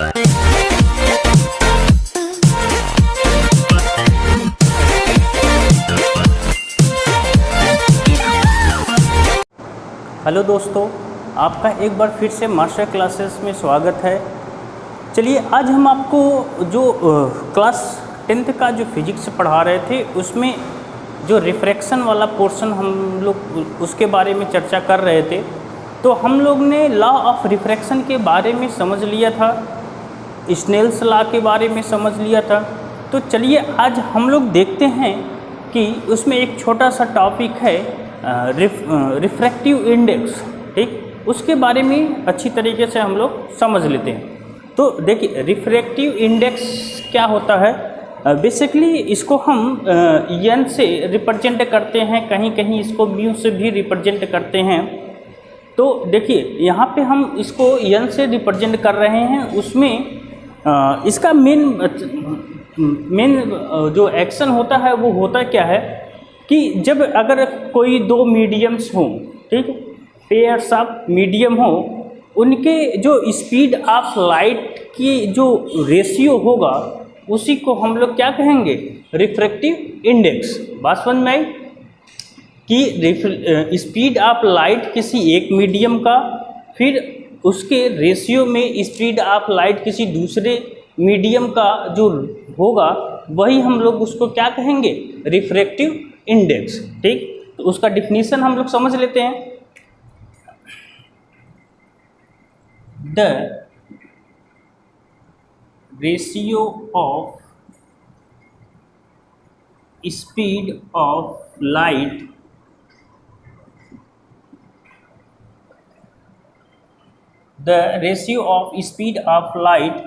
Hello दोस्तों, आपका एक बार फिर से मास्टर क्लासेस में स्वागत है। चलिए, आज हम आपको जो क्लास 10th का जो फिजिक्स पढ़ा रहे थे उसमें जो रिफ्रैक्शन वाला पोर्शन हम लोग उसके बारे में चर्चा कर रहे थे। तो हम लोग ने लॉ ऑफ रिफ्रैक्शन के बारे में समझ लिया था, स्नेल्स लॉ के बारे में समझ लिया था। तो चलिए आज हम लोग देखते हैं कि उसमें एक छोटा सा टॉपिक है रिफ्रैक्टिव इंडेक्स, ठीक, उसके बारे में अच्छी तरीके से हम लोग समझ लेते हैं। तो देखिए, रिफ्रैक्टिव इंडेक्स क्या होता है। बेसिकली इसको हम एन से रिप्रेजेंट करते हैं, कहीं कहीं इसको म्यू से भी रिप्रेजेंट करते हैं। तो देखिए, यहाँ पे हम इसको एन से रिप्रेजेंट कर रहे हैं। उसमें इसका मेन जो एक्शन होता है वो होता क्या है कि जब अगर कोई दो मीडियम्स हों, ठीक, पेयर्स ऑफ मीडियम हो, उनके जो स्पीड ऑफ लाइट की जो रेशियो होगा उसी को हम लोग क्या कहेंगे, रिफ्रैक्टिव इंडेक्स। बात समझ में आई कि स्पीड ऑफ लाइट किसी एक मीडियम का, फिर उसके रेशियो में स्पीड ऑफ लाइट किसी दूसरे मीडियम का जो होगा वही हम लोग उसको क्या कहेंगे, रिफ्रैक्टिव इंडेक्स। ठीक, तो उसका डिफिनीशन हम लोग समझ लेते हैं। The ratio of speed of light the ratio of speed of light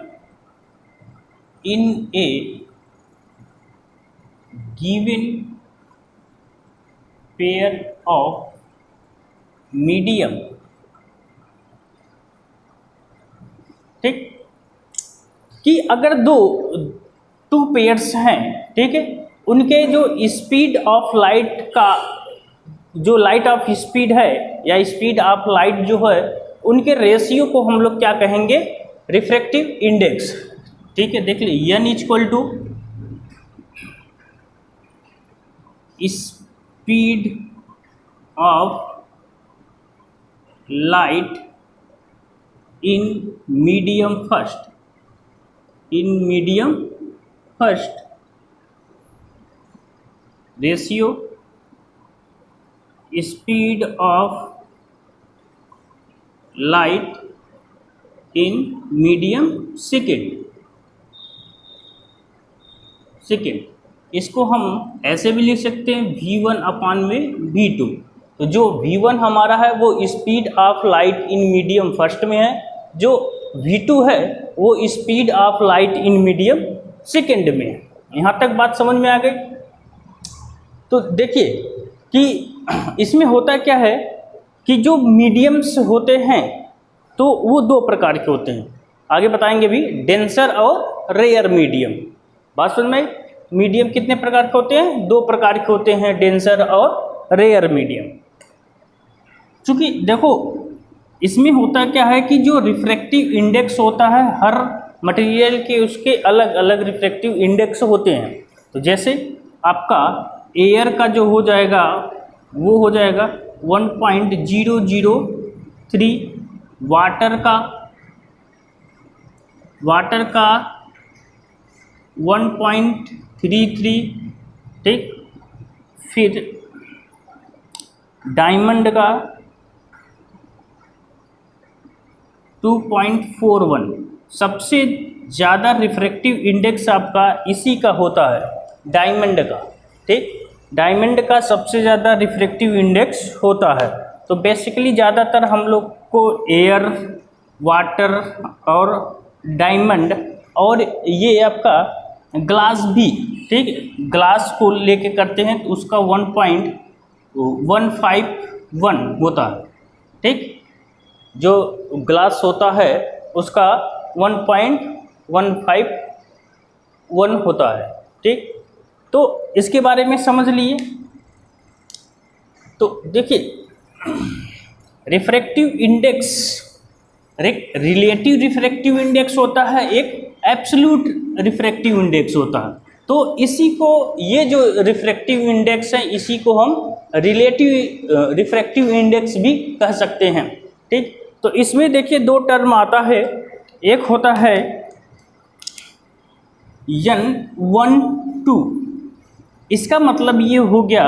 in a given pair of medium, ठीक, कि अगर टू पेयर्स हैं, ठीक है, उनके जो स्पीड ऑफ लाइट का जो लाइट ऑफ स्पीड है या स्पीड ऑफ लाइट जो है उनके रेशियो को हम लोग क्या कहेंगे, रिफ्रैक्टिव इंडेक्स। ठीक है, देख लीजिए, N equal to speed of light in medium first ratio speed of light in medium second. इसको हम ऐसे भी लिख सकते हैं V1 अपान में V2। तो जो V1 हमारा है वो speed of light in medium first में है, जो V2 है वो speed of light in medium second में है। यहाँ तक बात समझ में आ गई। तो देखिए कि इसमें होता क्या है कि जो मीडियम्स होते हैं तो वो दो प्रकार के होते हैं, आगे बताएंगे भी, डेंसर और रेयर मीडियम। बात समझ में, मीडियम कितने प्रकार के होते हैं, दो प्रकार के होते हैं, डेंसर और रेयर मीडियम। चूँकि देखो इसमें होता क्या है कि जो रिफ्रैक्टिव इंडेक्स होता है हर मटेरियल के उसके अलग अलग रिफ्रैक्टिव इंडेक्स होते हैं। तो जैसे आपका एयर का जो हो जाएगा वो हो जाएगा 1.003, वाटर का 1.33, ठीक, फिर डायमंड का 2.41। सबसे ज़्यादा रिफ्रैक्टिव इंडेक्स आपका इसी का होता है, डायमंड का। ठीक, डायमंड का सबसे ज़्यादा रिफ्रैक्टिव इंडेक्स होता है। तो बेसिकली ज़्यादातर हम लोग को एयर, वाटर और डायमंड और ये आपका ग्लास भी, ठीक, ग्लास को लेके करते हैं तो उसका 1.151 होता है। ठीक, जो ग्लास होता है उसका 1.151 होता है। ठीक, तो इसके बारे में समझ लिए। तो देखिए, refractive index relative refractive index होता है, एक एब्सोल्यूट रिफ्रैक्टिव इंडेक्स होता है। तो इसी को, ये जो रिफ्रैक्टिव इंडेक्स है इसी को हम रिलेटिव रिफ्रैक्टिव इंडेक्स भी कह सकते हैं। ठीक, तो इसमें देखिए दो टर्म आता है, एक होता है N12, इसका मतलब ये हो गया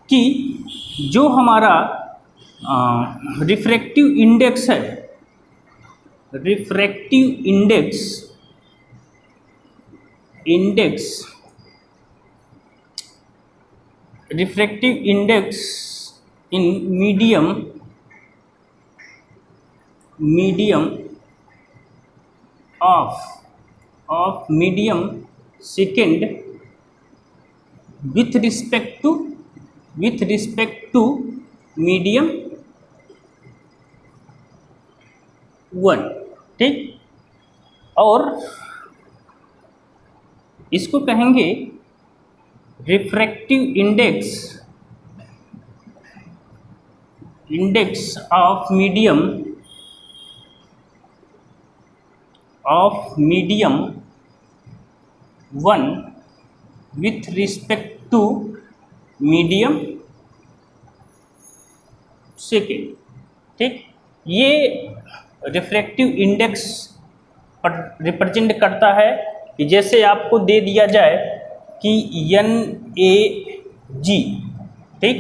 कि जो हमारा रिफ्रैक्टिव इंडेक्स है, refractive refractive index in medium of medium second with respect to medium 1। ठीक, और इसको कहेंगे refractive index of medium 1 with respect to medium second. ठीक, ये रिफ्रैक्टिव इंडेक्स रिप्रेजेंट करता है कि जैसे आपको दे दिया जाए कि NaG, ठीक,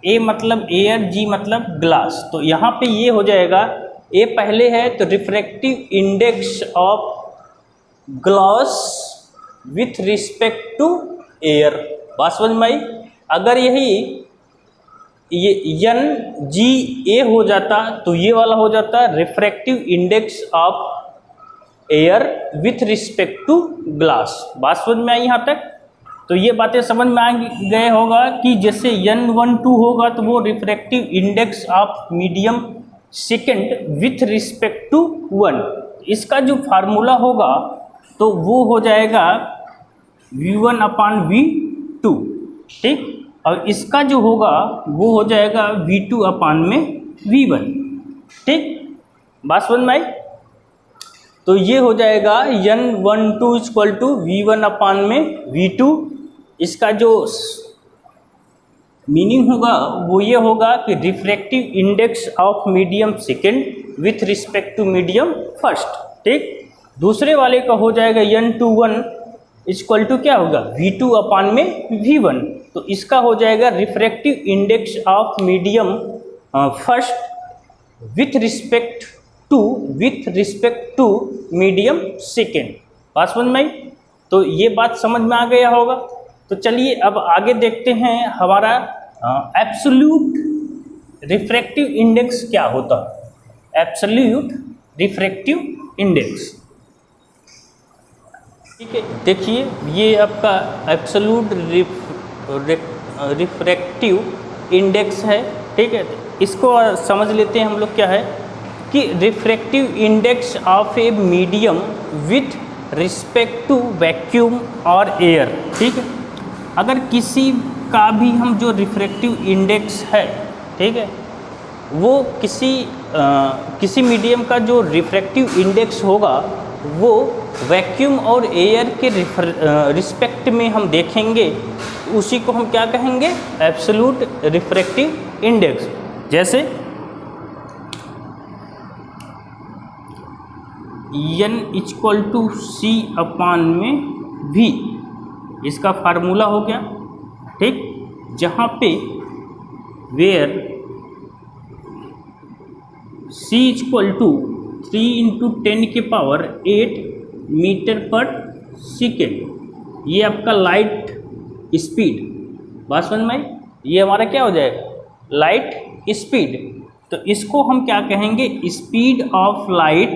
A मतलब एयर, G मतलब ग्लास, तो यहाँ पे ये हो जाएगा, A पहले है तो refractive index of glass with respect to air. बात समझ में आई? अगर ये NGA हो जाता तो ये वाला हो जाता refractive index of air with respect to glass. बात समझ में आई यहाँ तक? तो ये बातें समझ में आ गए होगा कि जैसे N12 होगा तो वो refractive index of medium second with respect to 1, इसका जो फार्मूला होगा तो वो हो जाएगा V1/V2। ठीक, और इसका जो होगा वो हो जाएगा V2/V1। ठीक, बात समझ में आई? तो ये हो जाएगा N12 = V1/V2। इसका जो मीनिंग होगा वो ये होगा कि refractive index of medium second with respect to medium first. ठीक, दूसरे वाले का हो जाएगा N21 = क्या होगा V2/V1। तो इसका हो जाएगा refractive index of medium first with respect to medium second. बात समझ में आई? तो ये बात समझ में आ गया होगा। तो चलिए अब आगे देखते हैं हमारा एब्सोल्यूट रिफ्रैक्टिव इंडेक्स क्या होता है। एब्सोल्यूट रिफ्रैक्टिव इंडेक्स, ठीक है, देखिए ये आपका एब्सोल्यूट रिफ्रैक्टिव इंडेक्स है। ठीक है, इसको समझ लेते हैं हम लोग क्या है कि refractive index of a medium with respect to vacuum और एयर। ठीक है, अगर किसी का भी हम जो रिफ्रैक्टिव इंडेक्स है, ठीक है, वो किसी मीडियम का जो रिफ्रैक्टिव इंडेक्स होगा वो वैक्यूम और एयर के रिस्पेक्ट में हम देखेंगे, उसी को हम क्या कहेंगे? Absolute refractive index. जैसे N = C/V, इसका फार्मूला हो गया। ठीक, जहाँ पे वेयर C = 3 × 10⁸ मीटर/सेकेंड, ये आपका लाइट स्पीड। बात समझ में आई? ये हमारा क्या हो जाएगा? Light speed. तो इसको हम क्या कहेंगे? स्पीड ऑफ लाइट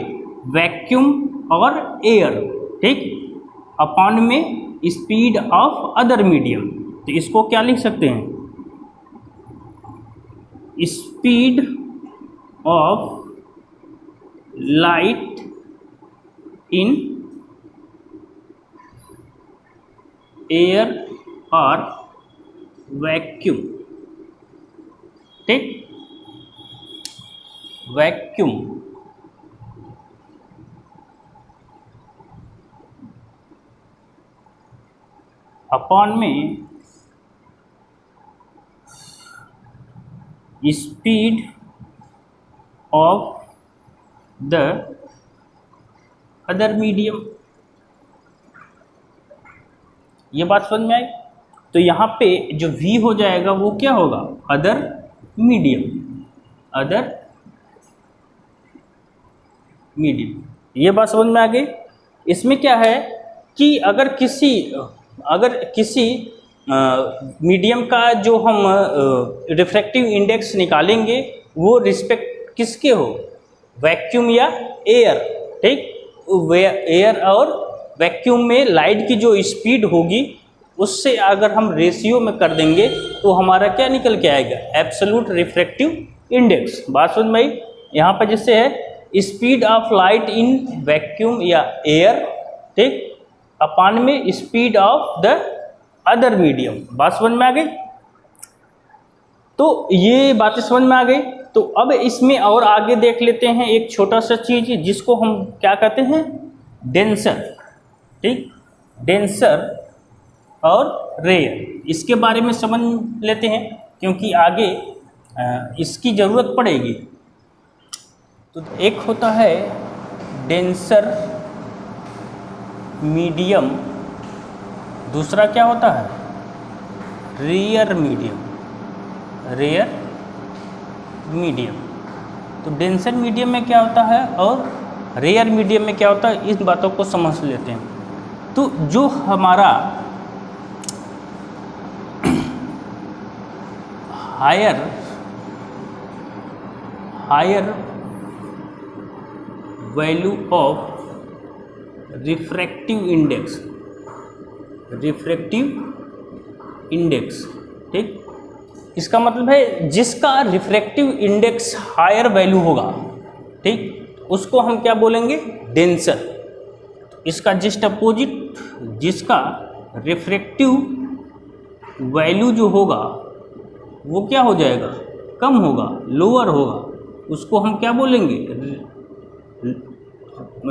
वैक्यूम और एयर। ठीक, अपॉन में स्पीड ऑफ अदर मीडियम। तो इसको क्या लिख सकते हैं? Speed of light in air और वैक्यूम। ठीक, वैक्यूम अपॉन में speed of the other medium. ये बात समझ में आई। तो यहाँ पे जो v हो जाएगा वो क्या होगा, अदर मीडियम, अदर मीडियम। ये बात समझ में आ गई। इसमें क्या है कि अगर किसी मीडियम का जो हम रिफ्रैक्टिव इंडेक्स निकालेंगे वो रिस्पेक्ट किसके हो, वैक्यूम या एयर। ठीक, एयर और वैक्यूम में लाइट की जो स्पीड होगी उससे अगर हम रेशियो में कर देंगे तो हमारा क्या निकल के आएगा, एब्सोल्यूट रिफ्रैक्टिव इंडेक्स। बात समझ में आई। यहाँ पर जैसे है speed of light in vacuum या एयर, ठीक, अपॉन में speed of the other medium. बात समझ में आ गई। तो ये बातें समझ में आ गई। तो अब इसमें और आगे देख लेते हैं एक छोटा सा चीज जिसको हम क्या कहते हैं, डेंसर। ठीक, डेंसर और रेयर, इसके बारे में समझ लेते हैं क्योंकि आगे इसकी ज़रूरत पड़ेगी। तो एक होता है डेंसर मीडियम, दूसरा क्या होता है, रेयर मीडियम, रेयर मीडियम। तो डेंसर मीडियम में क्या होता है और रेयर मीडियम में क्या होता है, इस बातों को समझ लेते हैं। तो जो हमारा higher value of refractive index, ठीक, इसका मतलब है जिसका रिफ्रैक्टिव इंडेक्स हायर वैल्यू होगा, ठीक, उसको हम क्या बोलेंगे, डेंसर। इसका जस्ट अपोजिट, जिसका रिफ्रैक्टिव वैल्यू जो होगा वो क्या हो जाएगा, कम होगा, लोअर होगा, उसको हम क्या बोलेंगे,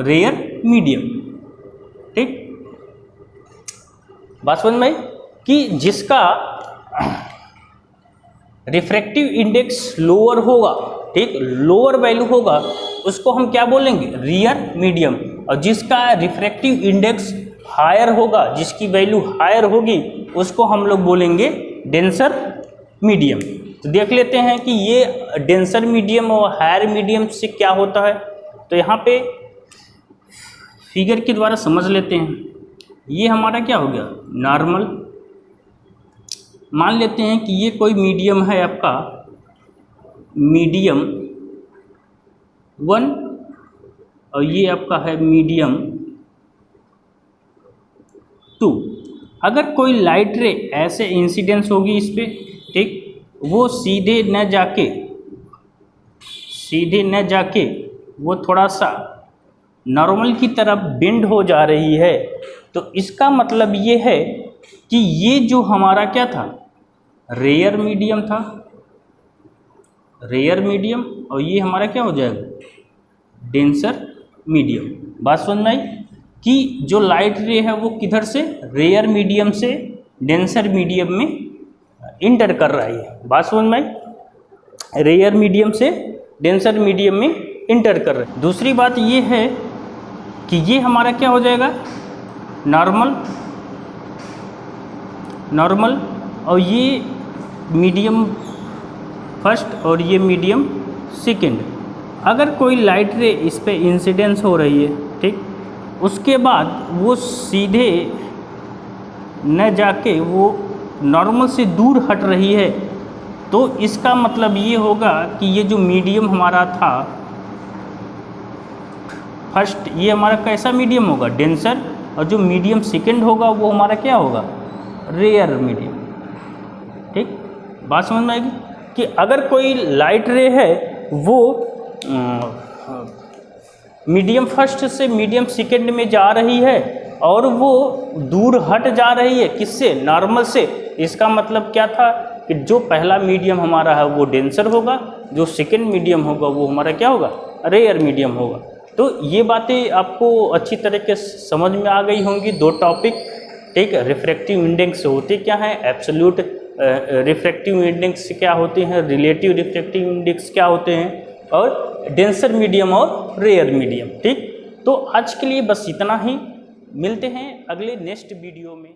रेयर मीडियम। ठीक, बात समझ में आई कि जिसका रिफ्रैक्टिव इंडेक्स लोअर होगा, ठीक, लोअर वैल्यू होगा, उसको हम क्या बोलेंगे, रेयर मीडियम। और जिसका रिफ्रैक्टिव इंडेक्स हायर होगा, जिसकी वैल्यू हायर होगी, उसको हम लोग बोलेंगे डेंसर मीडियम। तो देख लेते हैं कि ये डेंसर मीडियम और हायर मीडियम से क्या होता है। तो यहाँ पे फिगर के द्वारा समझ लेते हैं। ये हमारा क्या हो गया, नॉर्मल। मान लेते हैं कि ये कोई मीडियम है आपका, मीडियम 1, और ये आपका है मीडियम 2। अगर कोई लाइट रे ऐसे इंसिडेंस होगी इस पर, ठीक, वो सीधे न जाके वो थोड़ा सा नॉर्मल की तरफ बेंड हो जा रही है, तो इसका मतलब ये है कि ये जो हमारा क्या था, रेयर मीडियम था, रेयर मीडियम, और ये हमारा क्या हो जाएगा, डेंसर मीडियम। बात समझ में आई कि जो लाइट रे है वो किधर से, रेयर मीडियम से डेंसर मीडियम में इंटर कर रही है। बात समझ में आई, रेयर मीडियम से डेंसर मीडियम में इंटर कर रहे हैं। दूसरी बात ये है कि ये हमारा क्या हो जाएगा, नॉर्मल, और ये मीडियम फर्स्ट और ये मीडियम सेकेंड। अगर कोई लाइट रे इस पे इंसिडेंस हो रही है, ठीक, उसके बाद वो सीधे न जाके वो नॉर्मल से दूर हट रही है, तो इसका मतलब ये होगा कि ये जो मीडियम हमारा था फर्स्ट, ये हमारा कैसा मीडियम होगा, डेंसर, और जो मीडियम सेकेंड होगा वो हमारा क्या होगा, रेयर मीडियम। ठीक, बात समझ में आएगी कि अगर कोई लाइट रे है वो मीडियम फर्स्ट से मीडियम सेकेंड में जा रही है और वो दूर हट जा रही है, किससे, नॉर्मल से, इसका मतलब क्या था कि जो पहला मीडियम हमारा है वो डेंसर होगा, जो सेकेंड मीडियम होगा वो हमारा क्या होगा, रेयर मीडियम होगा। तो ये बातें आपको अच्छी तरीके से समझ में आ गई होंगी, दो टॉपिक, ठीक है। रिफ्रैक्टिव इंडेक्स होते क्या है, एब्सोल्यूट रिफ्रैक्टिव इंडेक्स क्या होते हैं, रिलेटिव रिफ्रैक्टिव इंडेक्स क्या होते हैं, और डेंसर मीडियम और रेयर मीडियम। ठीक, तो आज के लिए बस इतना ही, मिलते हैं अगले नेक्स्ट वीडियो में।